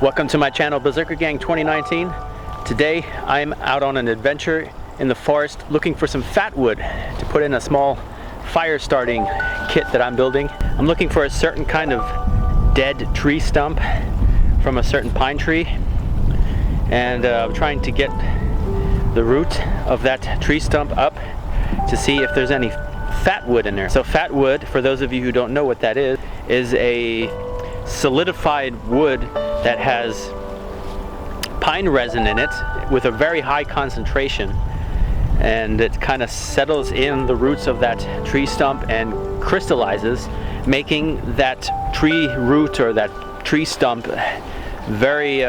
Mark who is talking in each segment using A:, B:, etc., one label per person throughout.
A: Welcome to my channel, Berserker Gang 2019. Today I'm out on an adventure in the forest looking for some fatwood to put in a small fire starting kit that I'm building. I'm looking for a certain kind of dead tree stump from a certain pine tree, and I'm trying to get the root of that tree stump up to see if there's any fatwood in there. So fatwood, for those of you who don't know what that is a solidified wood that has pine resin in it with a very high concentration, and it kind of settles in the roots of that tree stump and crystallizes, making that tree root or that tree stump very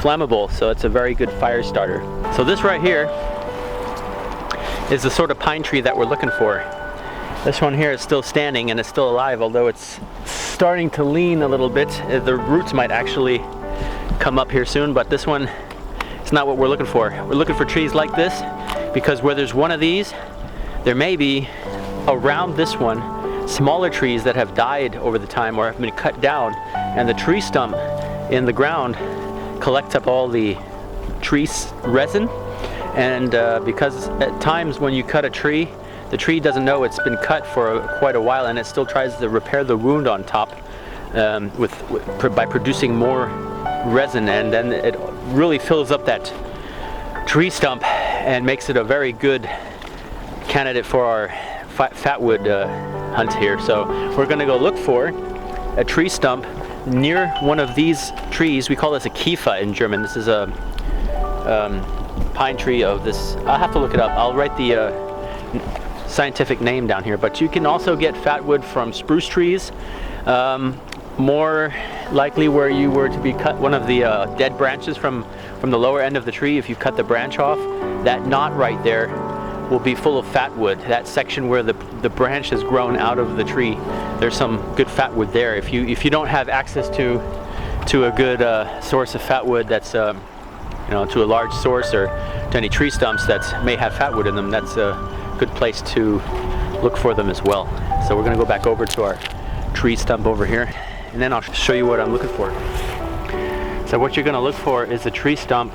A: flammable. So it's a very good fire starter. So this right here is the sort of pine tree that we're looking for. This one here is still standing and it's still alive, although it's starting to lean a little bit. The roots might actually come up here soon, but this one is not what we're looking for. We're looking for trees like this because where there's one of these, there may be around this one smaller trees that have died over the time or have been cut down, and the tree stump in the ground collects up all the tree resin, and because at times when you cut a tree, the tree doesn't know it's been cut for quite a while, and it still tries to repair the wound on top by producing more resin, and then it really fills up that tree stump and makes it a very good candidate for our fatwood hunt here. So we're going to go look for a tree stump near one of these trees. We call this a Kiefer in German. This is a pine tree of this. I'll have to look it up. I'll write the scientific name down here, but you can also get fatwood from spruce trees. More likely where you were to be cut one of the dead branches from the lower end of the tree. If you cut the branch off, that knot right there will be full of fatwood. That section where the branch has grown out of the tree, there's some good fatwood there. If you don't have access to a good source of fatwood that's to a large source or to any tree stumps that may have fatwood in them, that's a good place to look for them as well. So we're going to go back over to our tree stump over here, and then I'll show you what I'm looking for. So what you're going to look for is a tree stump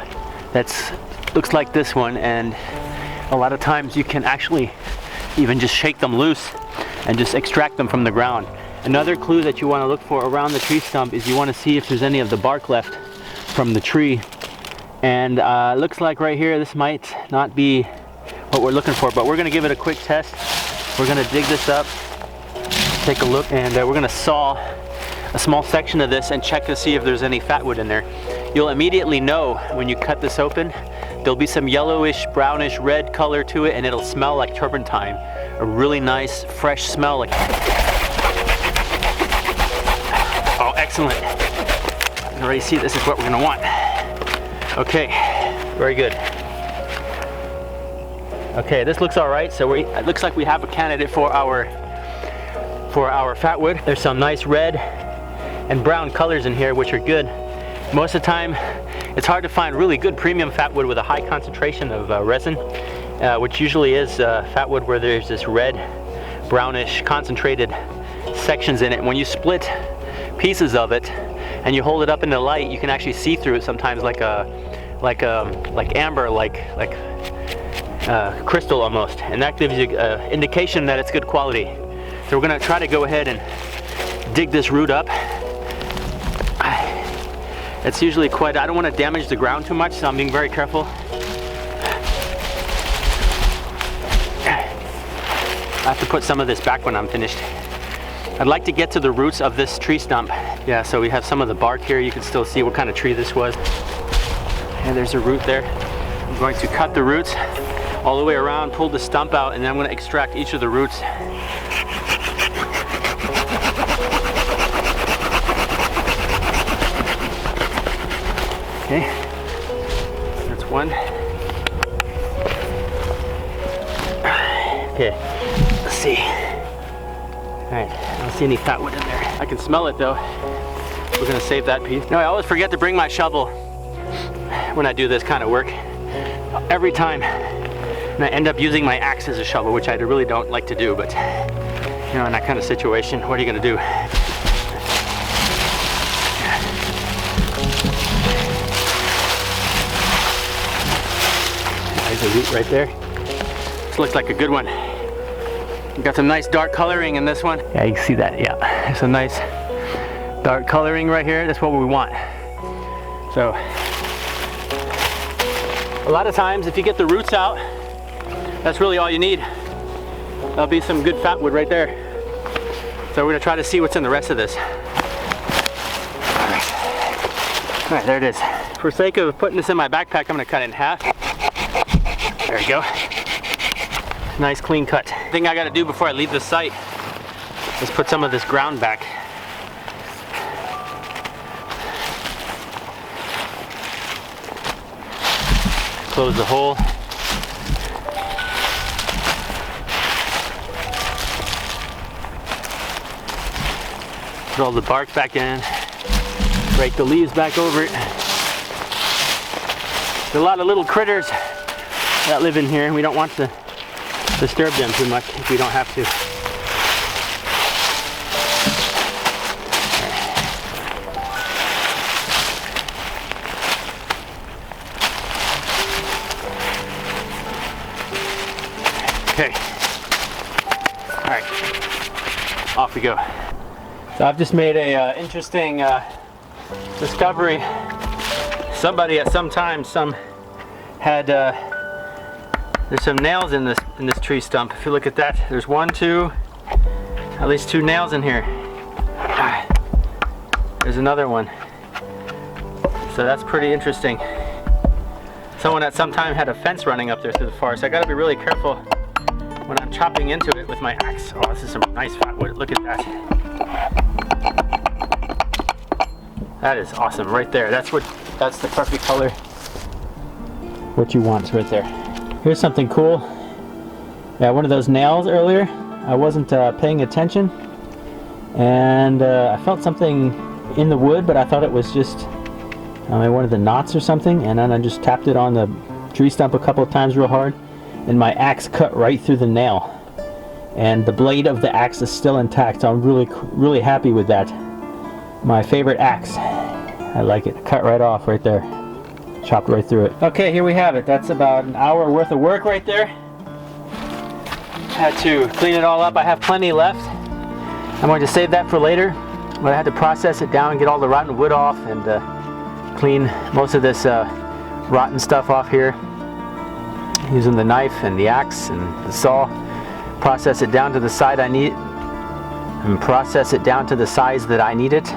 A: that looks like this one, and a lot of times you can actually even just shake them loose and just extract them from the ground. Another clue that you want to look for around the tree stump is you want to see if there's any of the bark left from the tree, and looks like right here this might not be what we're looking for, but we're going to give it a quick test. We're going to dig this up, take a look, and we're going to saw a small section of this and check to see if there's any fatwood in there. You'll immediately know when you cut this open. There'll be some yellowish, brownish, red color to it, and it'll smell like turpentine. A really nice, fresh smell. Oh, excellent. You can already see this is what we're going to want. Okay, very good. Okay, this looks all right. So it looks like we have a candidate for our fatwood. There's some nice red and brown colors in here, which are good. Most of the time, it's hard to find really good premium fatwood with a high concentration of resin, which usually is fatwood where there's this red, brownish, concentrated sections in it. When you split pieces of it and you hold it up in the light, you can actually see through it sometimes like amber, like crystal almost, and that gives you an indication that it's good quality. So we're going to try to go ahead and dig this root up. It's usually quite, I don't want to damage the ground too much, so I'm being very careful. I have to put some of this back when I'm finished. I'd like to get to the roots of this tree stump. Yeah, so we have some of the bark here. You can still see what kind of tree this was. And there's a root there. I'm going to cut the roots all the way around, pull the stump out, and then I'm going to extract each of the roots. Okay, that's one. Okay, let's see. All right, I don't see any fatwood in there. I can smell it though. We're gonna save that piece. No, I always forget to bring my shovel when I do this kind of work. Every time. And I end up using my axe as a shovel, which I really don't like to do, but in that kind of situation, what are you gonna do? There's a root right there. This looks like a good one. Got some nice dark coloring in this one. Yeah, you can see that. Yeah, it's a nice dark coloring right here. That's what we want. So a lot of times if you get the roots out, that's really all you need. That'll be some good fatwood right there. So we're gonna try to see what's in the rest of this. All right, there it is. For sake of putting this in my backpack, I'm gonna cut it in half. There we go. Nice clean cut. The thing I gotta do before I leave the site is put some of this ground back. Close the hole. Put all the bark back in. Break the leaves back over it. There's a lot of little critters that live in here, and we don't want to disturb them too much if we don't have to. Okay. All right. Off we go. So I've just made a interesting discovery. Somebody at some time had there's some nails in this tree stump. If you look at that, there's at least two nails in here. There's another one. So that's pretty interesting. Someone at some time had a fence running up there through the forest. I got to be really careful when I'm chopping into it with my axe. Oh, this is some nice fatwood. Look at that. That is awesome right there. That's the perfect color. What you want right there. Here's something cool. Yeah, one of those nails earlier. I wasn't paying attention, and I felt something in the wood, but I thought it was just one of the knots or something, and then I just tapped it on the tree stump a couple of times real hard, and my axe cut right through the nail. And the blade of the axe is still intact, so I'm really happy with that. My favorite axe. I like it. Cut right off right there. Chopped right through it. Okay, here we have it. That's about an hour worth of work right there. Had to clean it all up. I have plenty left. I'm going to save that for later, but I had to process it down and get all the rotten wood off and clean most of this rotten stuff off here using the knife and the axe and the saw. Process it down to the size I need, and process it down to the size that I need it.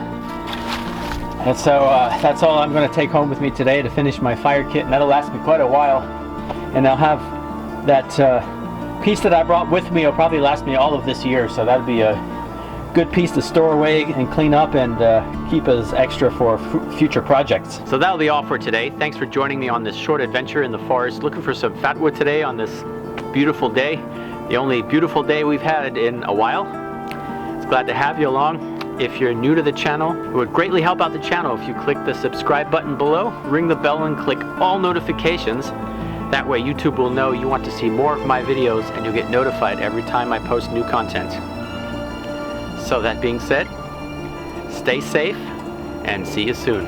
A: And so that's all I'm going to take home with me today to finish my fire kit, and that'll last me quite a while. And I'll have that piece that I brought with me will probably last me all of this year, so that'll be a good piece to store away and clean up and keep as extra for future projects. So that'll be all for today. Thanks for joining me on this short adventure in the forest, looking for some fatwood today on this beautiful day. The only beautiful day we've had in a while. It's glad to have you along. If you're new to the channel, it would greatly help out the channel if you click the subscribe button below, ring the bell and click all notifications. That way YouTube will know you want to see more of my videos and you'll get notified every time I post new content. So that being said, stay safe and see you soon.